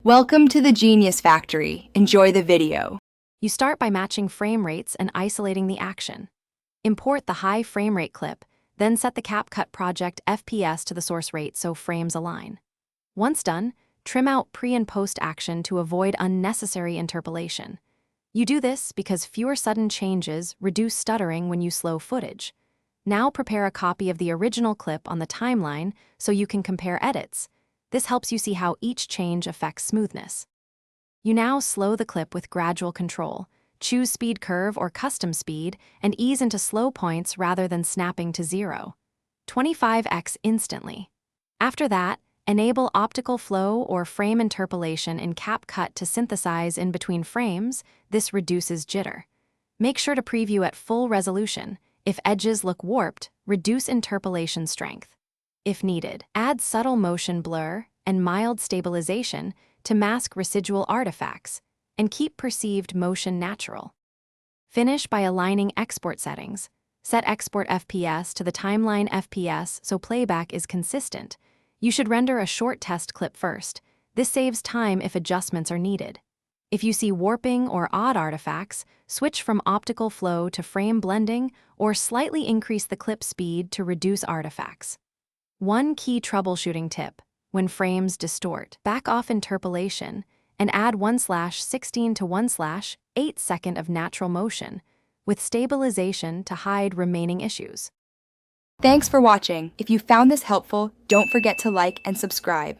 Welcome to the Genius Factory. Enjoy the video. You start by matching frame rates and isolating the action. Import the high frame rate clip, then set the Capcut project FPS to the source rate so frames align. Once done, trim out pre- and post-action to avoid unnecessary interpolation. You do this because fewer sudden changes reduce stuttering when you slow footage. Now prepare a copy of the original clip on the timeline so you can compare edits. This helps you see how each change affects smoothness. You now slow the clip with gradual control. Choose speed curve or custom speed and ease into slow points rather than snapping to 0. 25x instantly. After that, enable optical flow or frame interpolation in Capcut to synthesize in between frames. This reduces jitter. Make sure to preview at full resolution. If edges look warped, reduce interpolation strength. If needed, add subtle motion blur and mild stabilization to mask residual artifacts and keep perceived motion natural. Finish by aligning export settings. Set export FPS to the timeline FPS so playback is consistent. You should render a short test clip first. This saves time if adjustments are needed. If you see warping or odd artifacts, switch from optical flow to frame blending or slightly increase the clip speed to reduce artifacts. One key troubleshooting tip: when frames distort, back off interpolation and add 1/16 to 1/8 second of natural motion with stabilization to hide remaining issues. Thanks for watching. If you found this helpful, don't forget to like and subscribe.